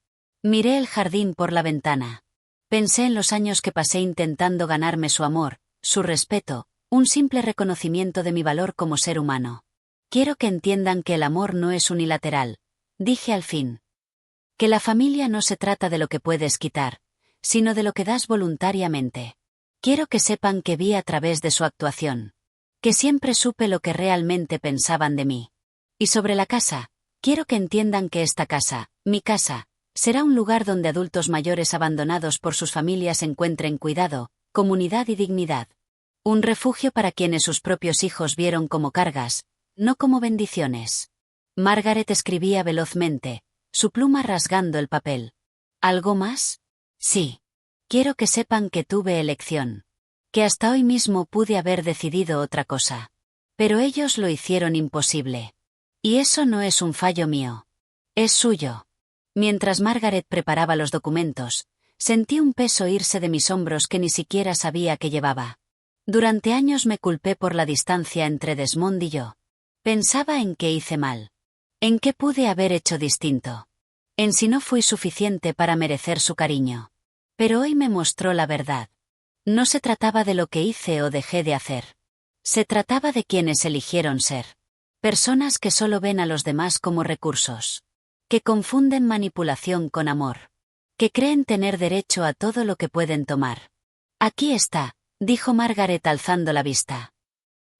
Miré el jardín por la ventana. Pensé en los años que pasé intentando ganarme su amor, su respeto, un simple reconocimiento de mi valor como ser humano. Quiero que entiendan que el amor no es unilateral, dije al fin. Que la familia no se trata de lo que puedes quitar, sino de lo que das voluntariamente. Quiero que sepan que vi a través de su actuación. Que siempre supe lo que realmente pensaban de mí. Y sobre la casa, quiero que entiendan que esta casa, mi casa, será un lugar donde adultos mayores abandonados por sus familias encuentren cuidado, comunidad y dignidad. Un refugio para quienes sus propios hijos vieron como cargas, no como bendiciones. Margaret escribía velozmente, su pluma rasgando el papel. ¿Algo más? Sí. Quiero que sepan que tuve elección. Que hasta hoy mismo pude haber decidido otra cosa. Pero ellos lo hicieron imposible. Y eso no es un fallo mío. Es suyo. Mientras Margaret preparaba los documentos, sentí un peso irse de mis hombros que ni siquiera sabía que llevaba. Durante años me culpé por la distancia entre Desmond y yo. Pensaba en qué hice mal. En qué pude haber hecho distinto. En si no fui suficiente para merecer su cariño. Pero hoy me mostró la verdad. No se trataba de lo que hice o dejé de hacer. Se trataba de quienes eligieron ser. Personas que solo ven a los demás como recursos. Que confunden manipulación con amor. Que creen tener derecho a todo lo que pueden tomar. Aquí está, dijo Margaret alzando la vista.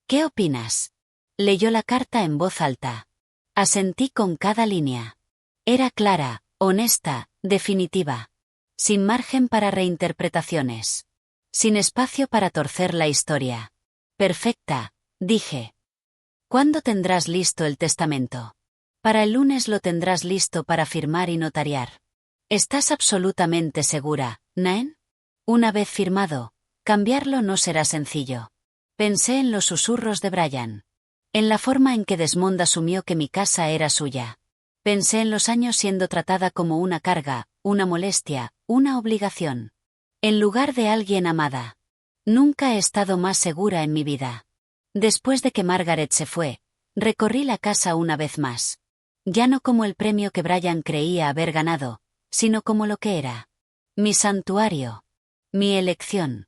¿Qué opinas? Leyó la carta en voz alta. Asentí con cada línea. Era clara, honesta, definitiva. Sin margen para reinterpretaciones. Sin espacio para torcer la historia. Perfecta, dije. ¿Cuándo tendrás listo el testamento? Para el lunes lo tendrás listo para firmar y notariar. ¿Estás absolutamente segura, Naen? Una vez firmado, cambiarlo no será sencillo. Pensé en los susurros de Brian. En la forma en que Desmond asumió que mi casa era suya. Pensé en los años siendo tratada como una carga, una molestia, una obligación. En lugar de alguien amada. Nunca he estado más segura en mi vida. Después de que Margaret se fue, recorrí la casa una vez más. Ya no como el premio que Brian creía haber ganado, sino como lo que era. Mi santuario. Mi elección.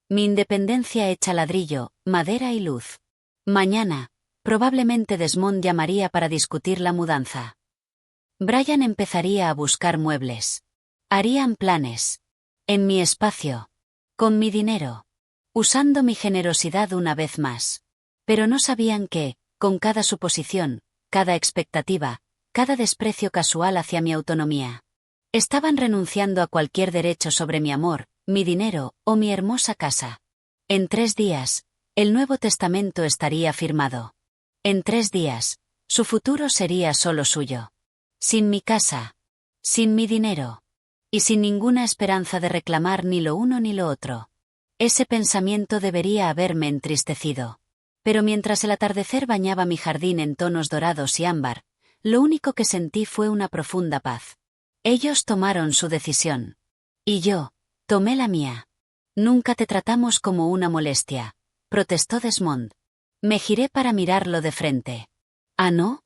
Mi independencia hecha ladrillo, madera y luz. Mañana, probablemente Desmond llamaría para discutir la mudanza. Brian empezaría a buscar muebles. Harían planes. En mi espacio. Con mi dinero. Usando mi generosidad una vez más. Pero no sabían que, con cada suposición, cada expectativa, cada desprecio casual hacia mi autonomía, estaban renunciando a cualquier derecho sobre mi amor, mi dinero o mi hermosa casa. En 3 días, el Nuevo Testamento estaría firmado. En 3 días, su futuro sería solo suyo. Sin mi casa. Sin mi dinero. Y sin ninguna esperanza de reclamar ni lo uno ni lo otro. Ese pensamiento debería haberme entristecido. Pero mientras el atardecer bañaba mi jardín en tonos dorados y ámbar, lo único que sentí fue una profunda paz. Ellos tomaron su decisión. Y yo, tomé la mía. Nunca te tratamos como una molestia, protestó Desmond. Me giré para mirarlo de frente. ¿Ah, no?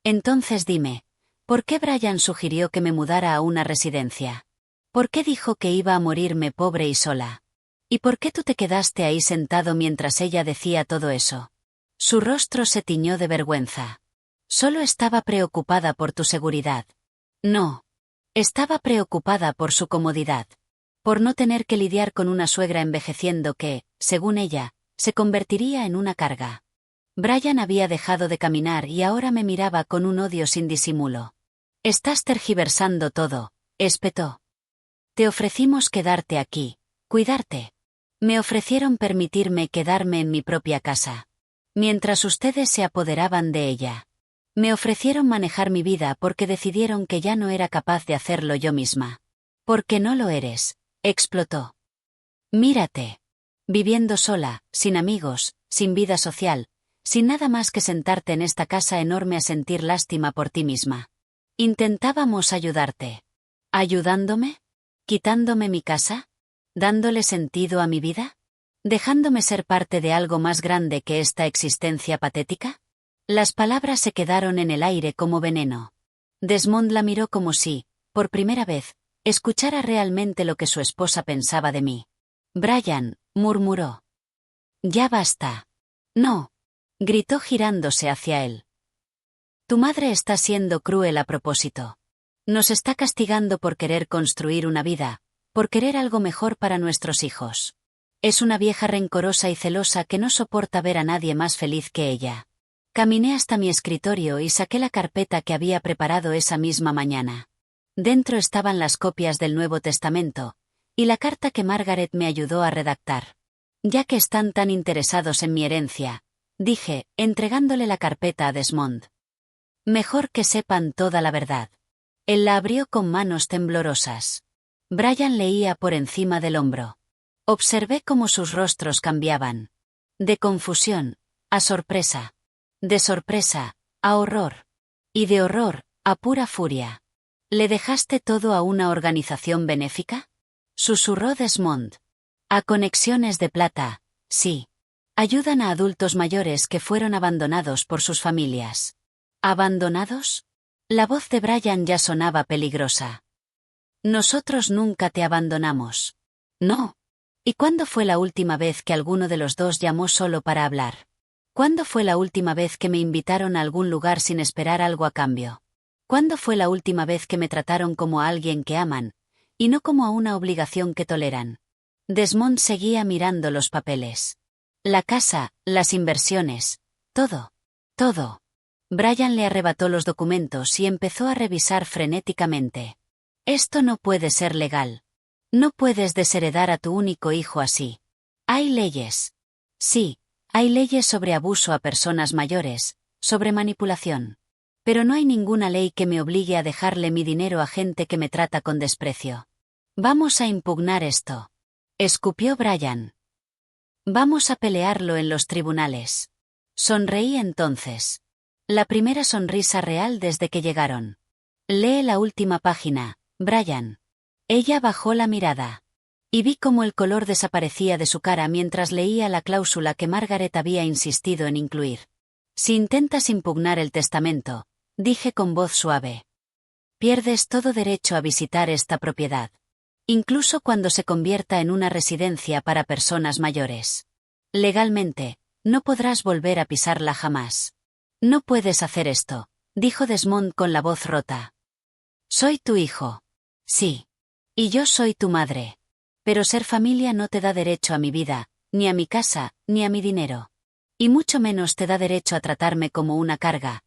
Entonces dime, ¿por qué Brian sugirió que me mudara a una residencia? ¿Por qué dijo que iba a morirme pobre y sola? ¿Y por qué tú te quedaste ahí sentado mientras ella decía todo eso? Su rostro se tiñó de vergüenza. Solo estaba preocupada por tu seguridad. No. Estaba preocupada por su comodidad. Por no tener que lidiar con una suegra envejeciendo que, según ella, se convertiría en una carga. Brian había dejado de caminar y ahora me miraba con un odio sin disimulo. «Estás tergiversando todo», espetó. «Te ofrecimos quedarte aquí, cuidarte. Me ofrecieron permitirme quedarme en mi propia casa. Mientras ustedes se apoderaban de ella. Me ofrecieron manejar mi vida porque decidieron que ya no era capaz de hacerlo yo misma. Porque no lo eres», explotó. «Mírate. Viviendo sola, sin amigos, sin vida social, sin nada más que sentarte en esta casa enorme a sentir lástima por ti misma. Intentábamos ayudarte. ¿Ayudándome? ¿Quitándome mi casa? ¿Dándole sentido a mi vida? ¿Dejándome ser parte de algo más grande que esta existencia patética?» Las palabras se quedaron en el aire como veneno. Desmond la miró como si, por primera vez, escuchara realmente lo que su esposa pensaba de mí. «Brian», murmuró. «Ya basta». «No», gritó girándose hacia él. «Tu madre está siendo cruel a propósito. Nos está castigando por querer construir una vida, por querer algo mejor para nuestros hijos. Es una vieja rencorosa y celosa que no soporta ver a nadie más feliz que ella». Caminé hasta mi escritorio y saqué la carpeta que había preparado esa misma mañana. Dentro estaban las copias del Nuevo Testamento, y la carta que Margaret me ayudó a redactar. «Ya que están tan interesados en mi herencia», dije, entregándole la carpeta a Desmond. «Mejor que sepan toda la verdad». Él la abrió con manos temblorosas. Brian leía por encima del hombro. Observé cómo sus rostros cambiaban. De confusión, a sorpresa. De sorpresa, a horror. Y de horror, a pura furia. «¿Le dejaste todo a una organización benéfica?», susurró Desmond. «A Conexiones de Plata, sí. Ayudan a adultos mayores que fueron abandonados por sus familias». «¿Abandonados?». La voz de Brian ya sonaba peligrosa. «Nosotros nunca te abandonamos». «No». «¿Y cuándo fue la última vez que alguno de los dos llamó solo para hablar? ¿Cuándo fue la última vez que me invitaron a algún lugar sin esperar algo a cambio? ¿Cuándo fue la última vez que me trataron como a alguien que aman, y no como a una obligación que toleran?» Desmond seguía mirando los papeles. La casa, las inversiones, todo. Todo. Brian le arrebató los documentos y empezó a revisar frenéticamente. «Esto no puede ser legal. No puedes desheredar a tu único hijo así. Hay leyes». «Sí. Hay leyes sobre abuso a personas mayores, sobre manipulación. Pero no hay ninguna ley que me obligue a dejarle mi dinero a gente que me trata con desprecio. Vamos a impugnar esto», escupió Brian. «Vamos a pelearlo en los tribunales». Sonreí entonces. La primera sonrisa real desde que llegaron. «Lee la última página, Brian». Ella bajó la mirada. Y vi cómo el color desaparecía de su cara mientras leía la cláusula que Margaret había insistido en incluir. «Si intentas impugnar el testamento», dije con voz suave, «pierdes todo derecho a visitar esta propiedad. Incluso cuando se convierta en una residencia para personas mayores. Legalmente, no podrás volver a pisarla jamás». «No puedes hacer esto», dijo Desmond con la voz rota. «Soy tu hijo». «Sí. Y yo soy tu madre. Pero ser familia no te da derecho a mi vida, ni a mi casa, ni a mi dinero. Y mucho menos te da derecho a tratarme como una carga,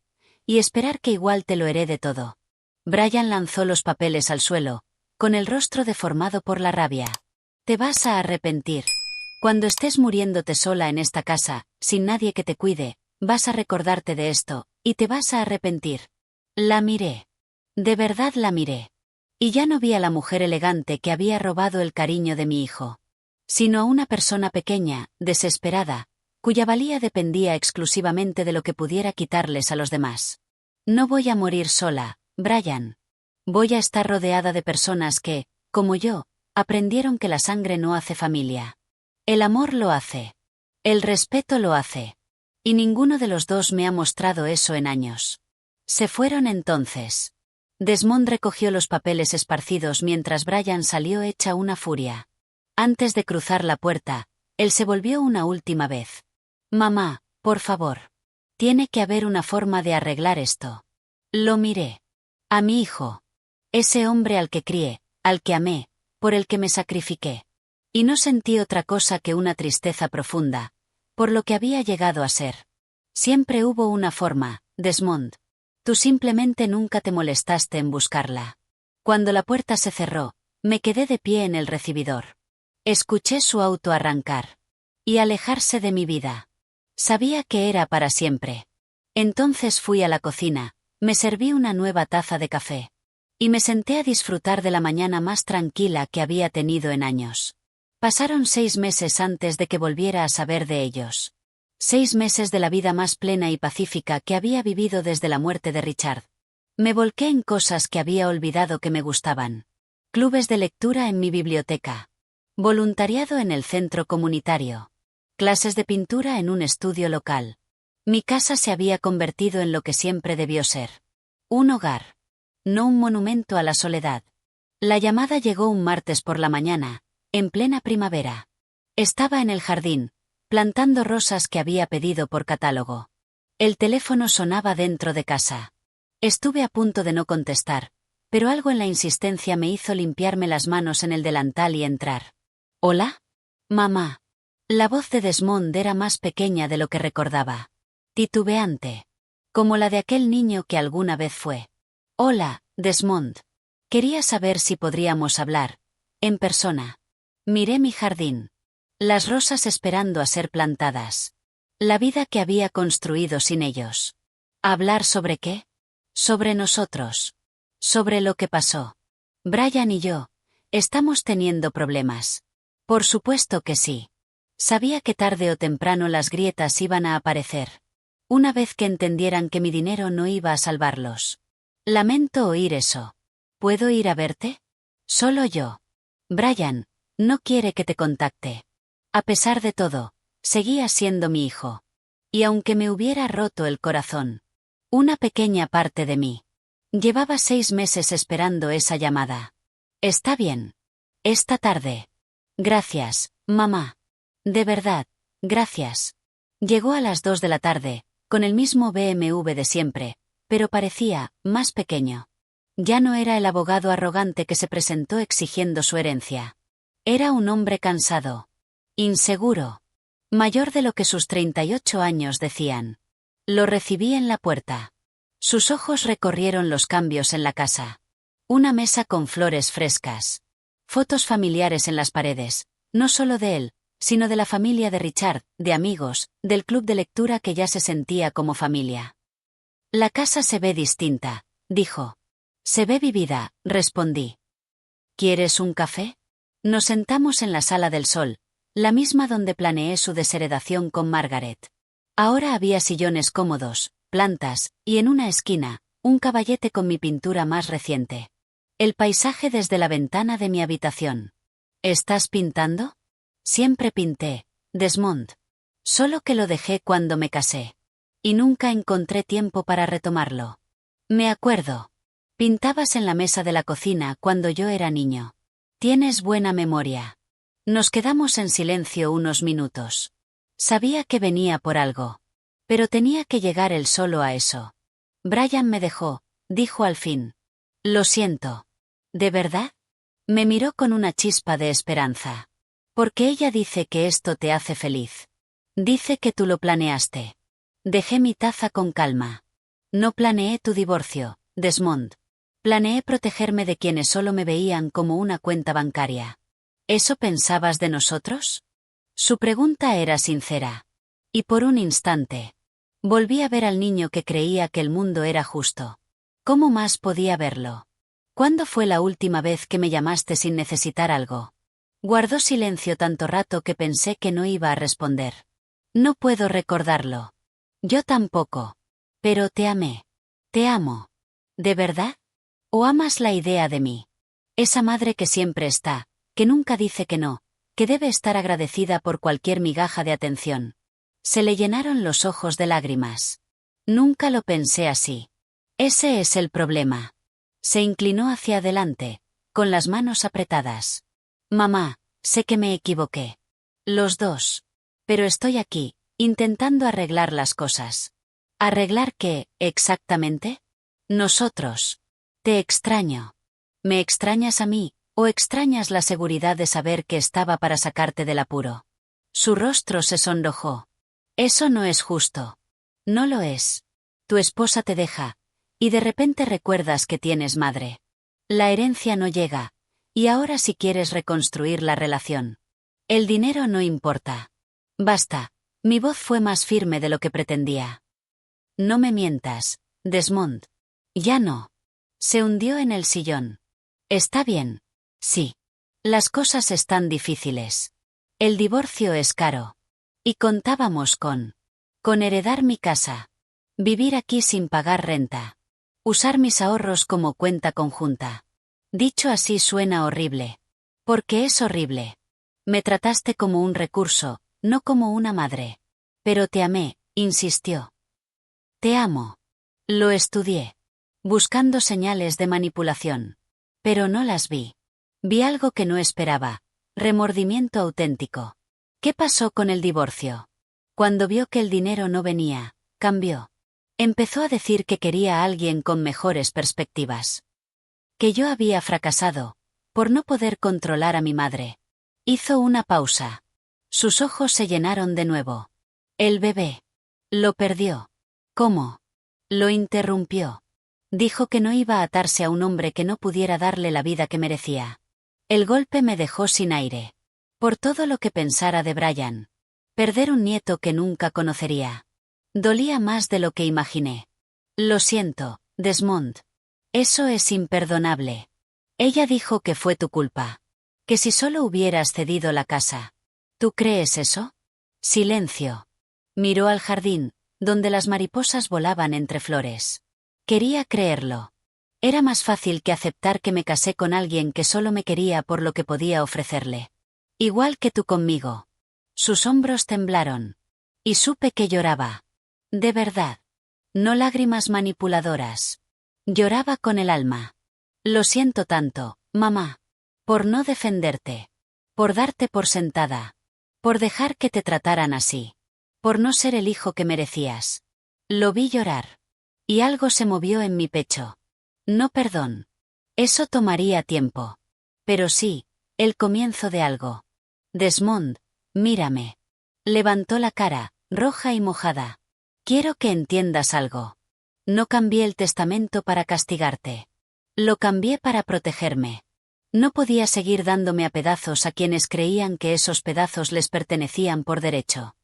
y esperar que igual te lo herede todo». Brian lanzó los papeles al suelo, con el rostro deformado por la rabia. «Te vas a arrepentir. Cuando estés muriéndote sola en esta casa, sin nadie que te cuide, vas a recordarte de esto, y te vas a arrepentir». La miré. De verdad la miré. Y ya no vi a la mujer elegante que había robado el cariño de mi hijo, sino a una persona pequeña, desesperada, cuya valía dependía exclusivamente de lo que pudiera quitarles a los demás. «No voy a morir sola, Brian. Voy a estar rodeada de personas que, como yo, aprendieron que la sangre no hace familia. El amor lo hace. El respeto lo hace. Y ninguno de los dos me ha mostrado eso en años». Se fueron entonces. Desmond recogió los papeles esparcidos mientras Brian salió hecha una furia. Antes de cruzar la puerta, él se volvió una última vez. «Mamá, por favor. Tiene que haber una forma de arreglar esto». Lo miré. A mi hijo. Ese hombre al que crié, al que amé, por el que me sacrifiqué. Y no sentí otra cosa que una tristeza profunda, por lo que había llegado a ser. Siempre hubo una forma, Desmond. Tú simplemente nunca te molestaste en buscarla. Cuando la puerta se cerró, me quedé de pie en el recibidor. Escuché su auto arrancar. Y alejarse de mi vida. Sabía que era para siempre. Entonces fui a la cocina, me serví una nueva taza de café. Y me senté a disfrutar de la mañana más tranquila que había tenido en años. Pasaron 6 meses antes de que volviera a saber de ellos. 6 meses de la vida más plena y pacífica que había vivido desde la muerte de Richard. Me volqué en cosas que había olvidado que me gustaban. Clubes de lectura en mi biblioteca. Voluntariado en el centro comunitario. Clases de pintura en un estudio local. Mi casa se había convertido en lo que siempre debió ser. Un hogar. No un monumento a la soledad. La llamada llegó un martes por la mañana, en plena primavera. Estaba en el jardín, plantando rosas que había pedido por catálogo. El teléfono sonaba dentro de casa. Estuve a punto de no contestar, pero algo en la insistencia me hizo limpiarme las manos en el delantal y entrar. ¿Hola? Mamá. La voz de Desmond era más pequeña de lo que recordaba. Titubeante. Como la de aquel niño que alguna vez fue. Hola, Desmond. Quería saber si podríamos hablar, en persona. Miré mi jardín. Las rosas esperando a ser plantadas. La vida que había construido sin ellos. ¿Hablar sobre qué? Sobre nosotros. Sobre lo que pasó. Brian y yo, estamos teniendo problemas. Por supuesto que sí. Sabía que tarde o temprano las grietas iban a aparecer. Una vez que entendieran que mi dinero no iba a salvarlos. Lamento oír eso. ¿Puedo ir a verte? Solo yo. Brian, no quiere que te contacte. A pesar de todo, seguía siendo mi hijo. Y aunque me hubiera roto el corazón, una pequeña parte de mí. Llevaba 6 meses esperando esa llamada. Está bien. Esta tarde. Gracias, mamá. De verdad, gracias. Llegó a las 2 de la tarde, con el mismo BMW de siempre, pero parecía más pequeño. Ya no era el abogado arrogante que se presentó exigiendo su herencia. Era un hombre cansado. Inseguro. Mayor de lo que sus 38 años decían. Lo recibí en la puerta. Sus ojos recorrieron los cambios en la casa. Una mesa con flores frescas. Fotos familiares en las paredes, no solo de él, sino de la familia de Richard, de amigos, del club de lectura que ya se sentía como familia. La casa se ve distinta, dijo. Se ve vivida, respondí. ¿Quieres un café? Nos sentamos en la sala del sol, la misma donde planeé su desheredación con Margaret. Ahora había sillones cómodos, plantas, y en una esquina, un caballete con mi pintura más reciente. El paisaje desde la ventana de mi habitación. ¿Estás pintando? Siempre pinté, Desmond. Solo que lo dejé cuando me casé. Y nunca encontré tiempo para retomarlo. Me acuerdo. Pintabas en la mesa de la cocina cuando yo era niño. Tienes buena memoria. Nos quedamos en silencio unos minutos. Sabía que venía por algo. Pero tenía que llegar él solo a eso. Brian me dejó, dijo al fin. Lo siento. ¿De verdad? Me miró con una chispa de esperanza. Porque ella dice que esto te hace feliz. Dice que tú lo planeaste. Dejé mi taza con calma. No planeé tu divorcio, Desmond. Planeé protegerme de quienes solo me veían como una cuenta bancaria. ¿Eso pensabas de nosotros? Su pregunta era sincera. Y por un instante. Volví a ver al niño que creía que el mundo era justo. ¿Cómo más podía verlo? ¿Cuándo fue la última vez que me llamaste sin necesitar algo? Guardó silencio tanto rato que pensé que no iba a responder. No puedo recordarlo. Yo tampoco. Pero te amé. Te amo. ¿De verdad? ¿O amas la idea de mí? Esa madre que siempre está, que nunca dice que no, que debe estar agradecida por cualquier migaja de atención. Se le llenaron los ojos de lágrimas. Nunca lo pensé así. Ese es el problema. Se inclinó hacia adelante, con las manos apretadas. Mamá, sé que me equivoqué. Los dos. Pero estoy aquí, intentando arreglar las cosas. ¿Arreglar qué, exactamente? Nosotros. Te extraño. ¿Me extrañas a mí? ¿O extrañas la seguridad de saber que estaba para sacarte del apuro? Su rostro se sonrojó. Eso no es justo. No lo es. Tu esposa te deja, y de repente recuerdas que tienes madre. La herencia no llega, y ahora si quieres reconstruir la relación. El dinero no importa. Basta. Mi voz fue más firme de lo que pretendía. No me mientas, Desmond. Ya no. Se hundió en el sillón. Está bien. Sí. Las cosas están difíciles. El divorcio es caro. Y contábamos con heredar mi casa. Vivir aquí sin pagar renta. Usar mis ahorros como cuenta conjunta. Dicho así suena horrible. Porque es horrible. Me trataste como un recurso, no como una madre. Pero te amé, insistió. Te amo. Lo estudié. Buscando señales de manipulación. Pero no las vi. Vi algo que no esperaba. Remordimiento auténtico. ¿Qué pasó con el divorcio? Cuando vio que el dinero no venía, cambió. Empezó a decir que quería a alguien con mejores perspectivas. Que yo había fracasado, por no poder controlar a mi madre. Hizo una pausa. Sus ojos se llenaron de nuevo. El bebé. Lo perdió. ¿Cómo? Lo interrumpió. Dijo que no iba a atarse a un hombre que no pudiera darle la vida que merecía. El golpe me dejó sin aire. Por todo lo que pensara de Brian. Perder un nieto que nunca conocería. Dolía más de lo que imaginé. Lo siento, Desmond. Eso es imperdonable. Ella dijo que fue tu culpa. Que si solo hubieras cedido la casa. ¿Tú crees eso? Silencio. Miró al jardín, donde las mariposas volaban entre flores. Quería creerlo. Era más fácil que aceptar que me casé con alguien que solo me quería por lo que podía ofrecerle. Igual que tú conmigo. Sus hombros temblaron. Y supe que lloraba. De verdad. No lágrimas manipuladoras. Lloraba con el alma. Lo siento tanto, mamá. Por no defenderte. Por darte por sentada. Por dejar que te trataran así. Por no ser el hijo que merecías. Lo vi llorar. Y algo se movió en mi pecho. No perdón. Eso tomaría tiempo. Pero sí, el comienzo de algo. Desmond, mírame. Levantó la cara, roja y mojada. Quiero que entiendas algo. No cambié el testamento para castigarte. Lo cambié para protegerme. No podía seguir dándome a pedazos a quienes creían que esos pedazos les pertenecían por derecho.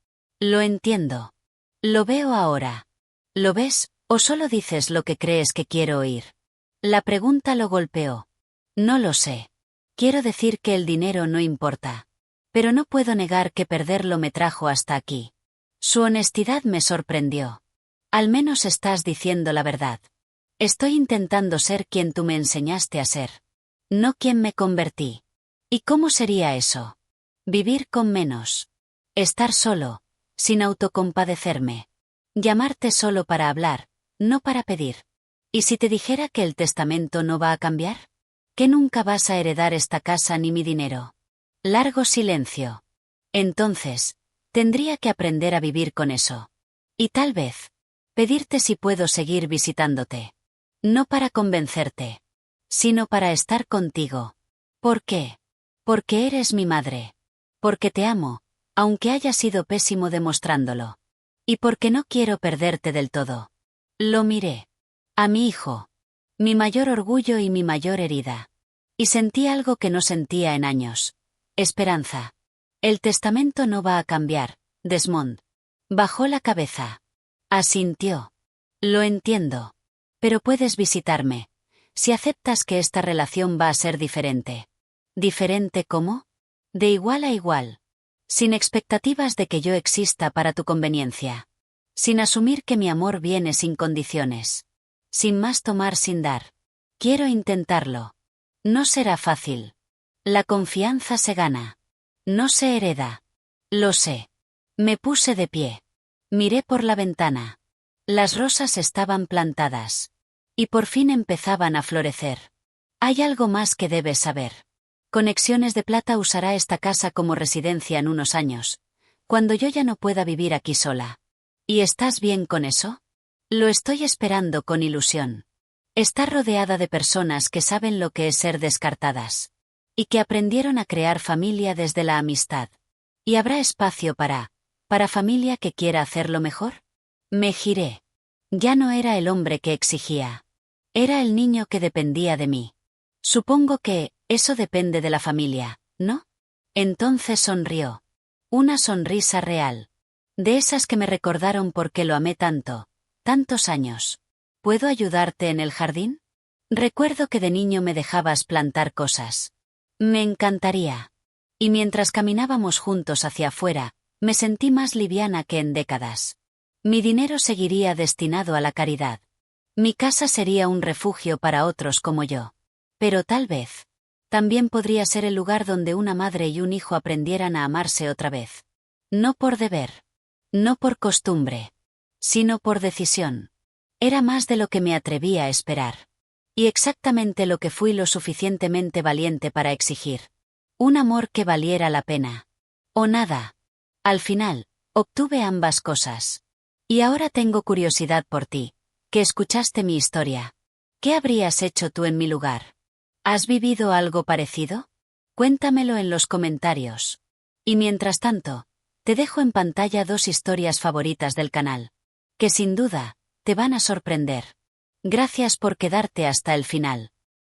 Lo entiendo. Lo veo ahora. ¿Lo ves, o solo dices lo que crees que quiero oír? La pregunta lo golpeó. No lo sé. Quiero decir que el dinero no importa. Pero no puedo negar que perderlo me trajo hasta aquí. Su honestidad me sorprendió. Al menos estás diciendo la verdad. Estoy intentando ser quien tú me enseñaste a ser. No quien me convertí. ¿Y cómo sería eso? Vivir con menos. Estar solo, sin autocompadecerme. Llamarte solo para hablar, no para pedir. ¿Y si te dijera que el testamento no va a cambiar? ¿Que nunca vas a heredar esta casa ni mi dinero? Largo silencio. Entonces, tendría que aprender a vivir con eso. Y tal vez, pedirte si puedo seguir visitándote. No para convencerte, sino para estar contigo. ¿Por qué? Porque eres mi madre. Porque te amo, aunque haya sido pésimo demostrándolo. Y porque no quiero perderte del todo. Lo miré. A mi hijo. Mi mayor orgullo y mi mayor herida. Y sentí algo que no sentía en años. Esperanza. El testamento no va a cambiar, Desmond. Bajó la cabeza. Asintió. Lo entiendo. Pero puedes visitarme. Si aceptas que esta relación va a ser diferente. ¿Diferente cómo? De igual a igual. Sin expectativas de que yo exista para tu conveniencia. Sin asumir que mi amor viene sin condiciones. Sin más tomar sin dar. Quiero intentarlo. No será fácil. La confianza se gana. No se hereda. Lo sé. Me puse de pie. Miré por la ventana. Las rosas estaban plantadas. Y por fin empezaban a florecer. Hay algo más que debes saber. Conexiones de Plata usará esta casa como residencia en unos años. Cuando yo ya no pueda vivir aquí sola. ¿Y estás bien con eso? Lo estoy esperando con ilusión. Estar rodeada de personas que saben lo que es ser descartadas. Y que aprendieron a crear familia desde la amistad. ¿Y habrá espacio para familia que quiera hacerlo mejor? Me giré. Ya no era el hombre que exigía. Era el niño que dependía de mí. Supongo que, eso depende de la familia, ¿no? Entonces sonrió. Una sonrisa real. De esas que me recordaron por qué lo amé tanto. Tantos años. ¿Puedo ayudarte en el jardín? Recuerdo que de niño me dejabas plantar cosas. Me encantaría. Y mientras caminábamos juntos hacia afuera, me sentí más liviana que en décadas. Mi dinero seguiría destinado a la caridad. Mi casa sería un refugio para otros como yo. Pero tal vez. También podría ser el lugar donde una madre y un hijo aprendieran a amarse otra vez. No por deber. No por costumbre. Sino por decisión. Era más de lo que me atrevía a esperar. Y exactamente lo que fui lo suficientemente valiente para exigir. Un amor que valiera la pena. O nada. Al final, obtuve ambas cosas. Y ahora tengo curiosidad por ti, que escuchaste mi historia. ¿Qué habrías hecho tú en mi lugar? ¿Has vivido algo parecido? Cuéntamelo en los comentarios. Y mientras tanto, te dejo en pantalla 2 historias favoritas del canal, que sin duda, te van a sorprender. Gracias por quedarte hasta el final.